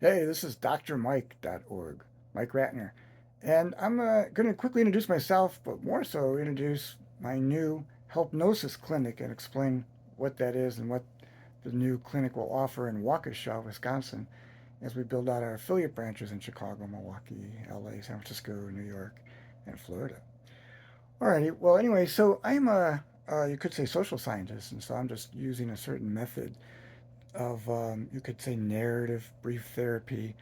Hey, this is drmike.org, Mike Ratner. And I'm going to quickly introduce myself, but more so introduce my new Hypnosis clinic and explain what that is and what the new clinic will offer in Waukesha, Wisconsin, as we build out our affiliate branches in Chicago, Milwaukee, LA, San Francisco, New York, and Florida. Alrighty, well, anyway, so I'm you could say social scientist, and so I'm just using a certain method of, you could say, narrative brief therapy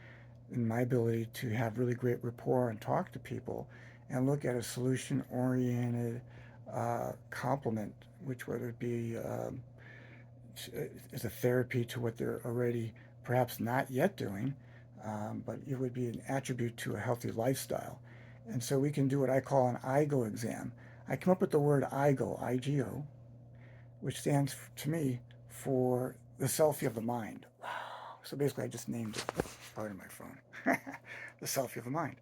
in my ability to have really great rapport and talk to people and look at a solution oriented complement, which whether it be as a therapy to what they're already perhaps not yet doing, but it would be an attribute to a healthy lifestyle. And so we can do what I call an IGO exam. I come up with the word IGO, IGO, which stands to me for the selfie of the mind. Wow. So basically, I just named it. Part of my phone. The selfie of the mind.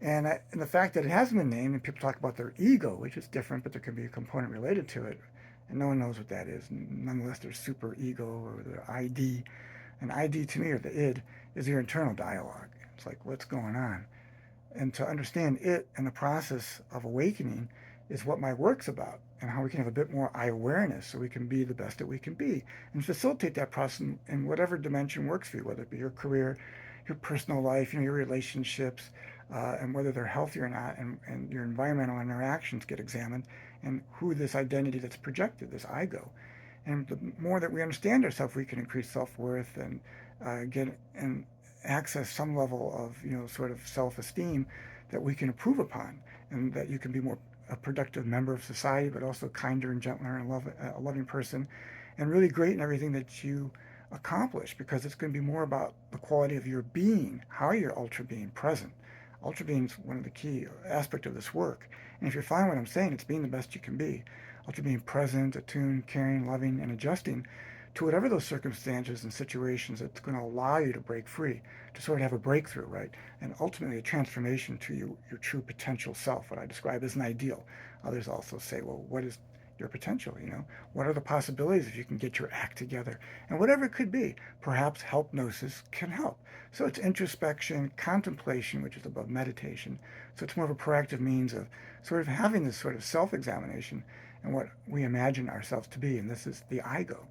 And the fact that it hasn't been named, and people talk about their ego, which is different, but there can be a component related to it, and no one knows what that is. Nonetheless, there's super ego or the ID. And ID to me, or the id, is your internal dialogue. It's like, what's going on? And to understand it and the process of awakening is what my work's about, and how we can have a bit more eye awareness so we can be the best that we can be and facilitate that process in whatever dimension works for you, whether it be your career, your personal life, your relationships, and whether they're healthy or not, and your environmental interactions get examined, and who this identity that's projected, this I go. And the more that we understand ourselves, we can increase self-worth and get and access some level of, sort of self-esteem that we can improve upon, and that you can be more a productive member of society, but also kinder and gentler and a loving person, and really great in everything that you accomplish, because it's going to be more about the quality of your being, how you're ultra being present. Ultra being is one of the key aspects of this work. And if you're following what I'm saying, it's being the best you can be. Ultra being present, attuned, caring, loving, and adjusting to whatever those circumstances and situations that's going to allow you to break free, to sort of have a breakthrough, right? And ultimately a transformation to your true potential self, what I describe as an ideal. Others also say, well, what is your potential? What are the possibilities if you can get your act together? And whatever it could be, perhaps hypnosis can help. So it's introspection, contemplation, which is above meditation. So it's more of a proactive means of sort of having this sort of self-examination and what we imagine ourselves to be. And this is the I go.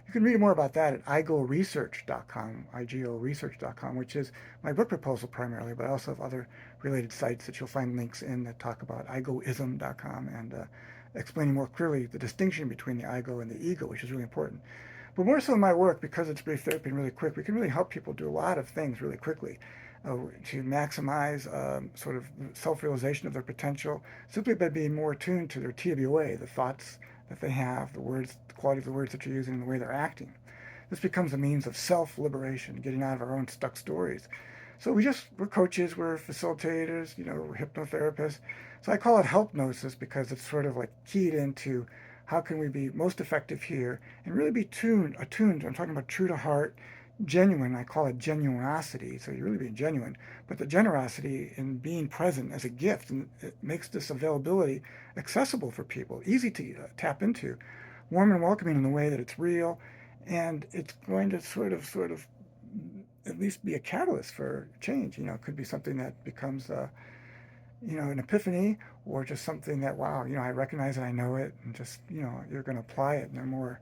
You can read more about that at igoresearch.com, igoresearch.com, which is my book proposal primarily, but I also have other related sites that you'll find links in that talk about igoism.com and explaining more clearly the distinction between the igo and the ego, which is really important. But more so in my work, because it's brief therapy and really quick, we can really help people do a lot of things really quickly to maximize sort of self-realization of their potential simply by being more attuned to their TWA, the thoughts that they have, the words, the quality of the words that you're using, and the way they're acting. This becomes a means of self-liberation, getting out of our own stuck stories. So we're coaches, we're facilitators, we're hypnotherapists. So I call it helpnosis because it's sort of like keyed into how can we be most effective here and really be attuned. I'm talking about true to heart, genuine. I call it genuinosity. So you're really being genuine, but the generosity in being present as a gift, and it makes this availability accessible for people, easy to tap into, warm and welcoming in the way that it's real, and it's going to sort of at least be a catalyst for change. It could be something that becomes an epiphany, or just something that, wow, I recognize it, I know it, and just, you're going to apply it, and they're more,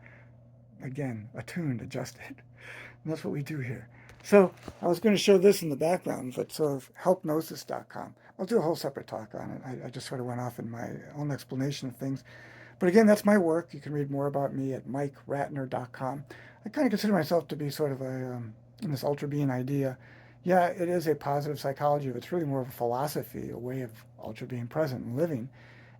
again, attuned, adjusted. And that's what we do here. So I was going to show this in the background, but sort of helpnosis.com. I'll do a whole separate talk on it. I just sort of went off in my own explanation of things. But again, that's my work. You can read more about me at mikeratner.com. I kind of consider myself to be sort of in this ultra being idea. Yeah, it is a positive psychology, but it's really more of a philosophy, a way of ultra being present and living.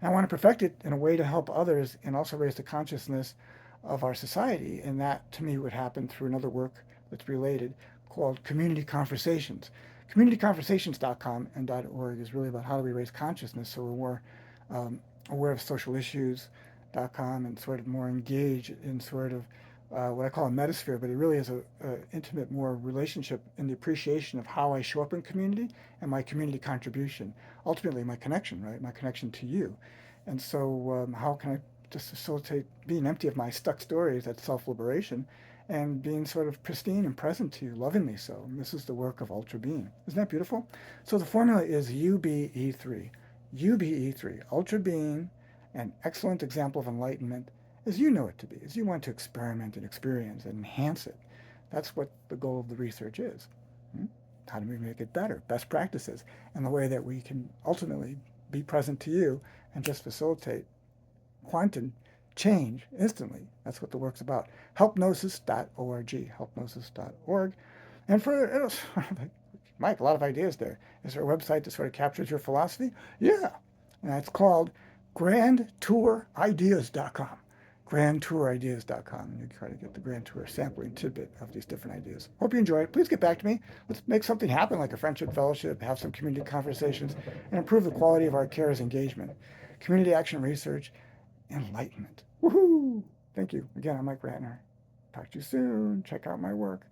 And I want to perfect it in a way to help others and also raise the consciousness of our society. And that, to me, would happen through another work that's related called Community Conversations. CommunityConversations.com and .org is really about how do we raise consciousness so we're more aware of social issues.com and sort of more engaged in sort of what I call a metasphere, but it really is a intimate, more relationship in the appreciation of how I show up in community and my community contribution. Ultimately, my connection, right? My connection to you. And so, how can I just facilitate being empty of my stuck stories, that self liberation, and being sort of pristine and present to you, lovingly so. And this is the work of ultra being. Isn't that beautiful? So the formula is UBE3. UBE3, ultra being, an excellent example of enlightenment as you know it to be, as you want to experiment and experience and enhance it. That's what the goal of the research is. Hmm? How do we make it better? Best practices, and the way that we can ultimately be present to you and just facilitate quantum change instantly. That's what the work's about. Helpnosis.org, helpnosis.org. And for, Mike, a lot of ideas there. Is there a website that sort of captures your philosophy? Yeah. And it's called grandtourideas.com. Grandtourideas.com. And you try to get the Grand Tour sampling tidbit of these different ideas. Hope you enjoy it. Please get back to me. Let's make something happen like a friendship fellowship, have some community conversations, and improve the quality of our care's engagement. Community action research, enlightenment. Woohoo! Thank you. Again, I'm Mike Ratner. Talk to you soon. Check out my work.